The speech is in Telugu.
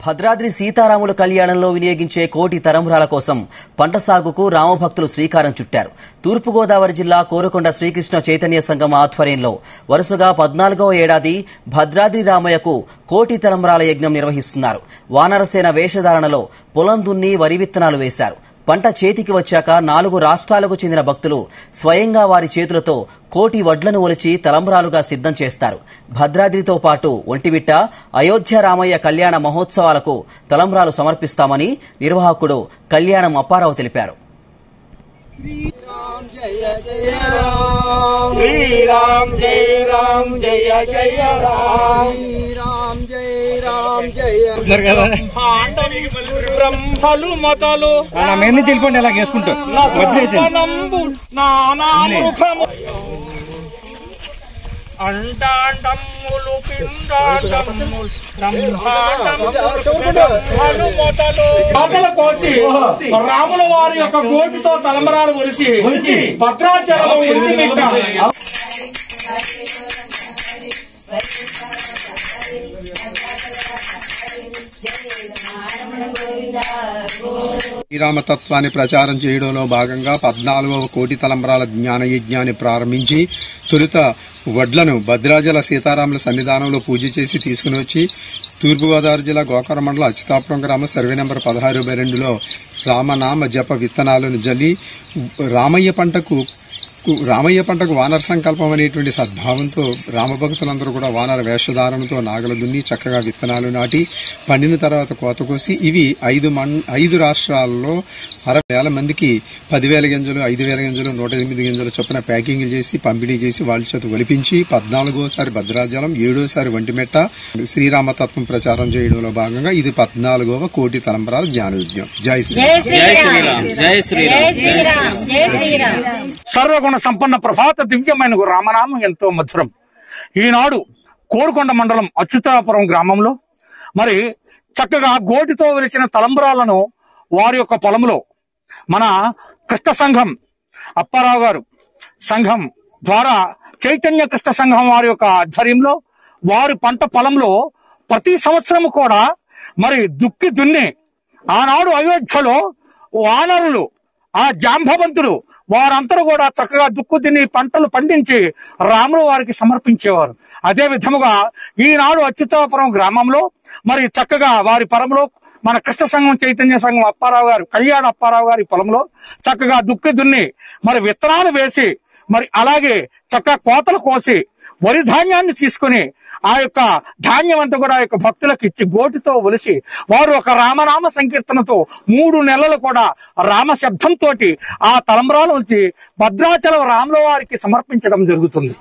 భద్రాద్రి సీతారాముల కళ్యాణంలో వినియోగించే కోటి తలంబ్రాల కోసం పంట సాగుకు రామభక్తులు శ్రీకారం చుట్టారు. తూర్పుగోదావరి జిల్లా కోరుకొండ శ్రీకృష్ణ చైతన్య సంఘం ఆధ్వర్యంలో వరుసగా 14వ ఏడాది భద్రాద్రి రామయ్యకు కోటి తలంబ్రాల యజ్ఞం నిర్వహిస్తున్నారు. వానరసేన వేషధారణలో పొలం దున్ని వరి విత్తనాలు వేశారు. పంట చేతికి వచ్చాక 4 రాష్ట్రాలకు చెందిన భక్తులు స్వయంగా వారి చేతులతో కోటి వడ్లను ఒలిచి తలంబ్రాలుగా సిద్ధం చేస్తారు. భద్రాద్రితో పాటు ఒంటిమిట్ట, అయోధ్య రామయ్య కళ్యాణ మహోత్సవాలకు తలంబ్రాలు సమర్పిస్తామని నిర్వాహకుడు కళ్యాణం అప్పారావు తెలిపారు. శ్రీరామ్ జయ రామ్ జయ జయ రామ్ శ్రీరామ్ జయ రామ్ జయ బ్రహ్మలు మొదలు వెళ్ళిపోండి అలా వేసుకుంటూ అంటాండమ్ములు పిండాండమ్ములు బ్రహ్మాండములు కోసి రాముల వారి యొక్క గోటితో తలంబరాలు ఒలిసి భద్రాచలం ఒంటిమిట్ట శ్రీరామతత్వాన్ని ప్రచారం చేయడంలో భాగంగా 14వ కోటి తలంబ్రాల జ్ఞాన యజ్ఞాన్ని ప్రారంభించి తొలుత వడ్లను భద్రాచల సీతారాముల సన్నిధానంలో పూజ చేసి తీసుకుని వచ్చి తూర్పుగోదావరి జిల్లా గోకవరం మండలం అచ్యుతాపురం గ్రామ సర్వే నెంబర్ 16/2లో రామనామ జప విత్తనాలను జల్లి రామయ్య పంటకు వానర సంకల్పం అనేటువంటి సద్భావంతో రామభక్తులందరూ కూడా వానర వేషధారణతో నాగలు దున్ని చక్కగా విత్తనాలు నాటి పండిన తర్వాత కోత కోసి ఇవి 5 రాష్ట్రాల్లో 60,000 మందికి 10,000 గింజలు, 5,000 గింజలు, 108 గింజలు చొప్పున ప్యాకింగ్లు చేసి పంపిణీ చేసి వాళ్ళ చేత ఒలిపించి 14వసారి భద్రాచలం, 7వసారి ఒంటిమిట్ట శ్రీరామతత్వం ప్రచారం చేయడంలో భాగంగా ఇది 14వ కోటి తలంబ్రాల జ్ఞాన యజ్ఞం. జై శ్రీరామ్. సర్వగుణ సంపన్న ప్రభాత దివ్యమైన రామనామం ఎంతో మధురం. ఈనాడు కోరుకొండ మండలం అచ్యుతాపురం గ్రామంలో మరి చక్కగా గోటితో వెలిచిన తలంబ్రాలను వారి యొక్క పొలంలో మన కృష్ణ సంఘం అప్పారావు గారు సంఘం ద్వారా చైతన్య కృష్ణ సంఘం వారి యొక్క ఆధ్వర్యంలో వారి పంట పొలంలో ప్రతి సంవత్సరం కూడా మరి దుక్కి దున్ని ఆనాడు అయోధ్యలో వానరులు ఆ జాంబవంతుడు వారందరూ కూడా చక్కగా దుక్కు తిని పంటలు పండించి రాముల వారికి సమర్పించేవారు. అదే విధముగా ఈనాడు అచ్యుతాపురం గ్రామంలో మరి చక్కగా వారి పొలంలో మన కృష్ణ సంఘం చైతన్య సంఘం అప్పారావు గారు కళ్యాణ అప్పారావు గారి పొలంలో చక్కగా దుక్కి దున్ని మరి విత్తనాలు వేసి మరి అలాగే చక్కగా కోతలు కోసి వరి ధాన్యాన్ని తీసుకుని ఆ యొక్క ధాన్యం అంతా కూడా యొక్క భక్తులకు ఇచ్చి గోటితో ఒలిసి వారు ఒక రామనామ సంకీర్తనతో 3 నెలలు కూడా రామ శబ్దంతో ఆ తలంబ్రాలు ఉంచి భద్రాచలం రాముల వారికి సమర్పించడం జరుగుతుంది.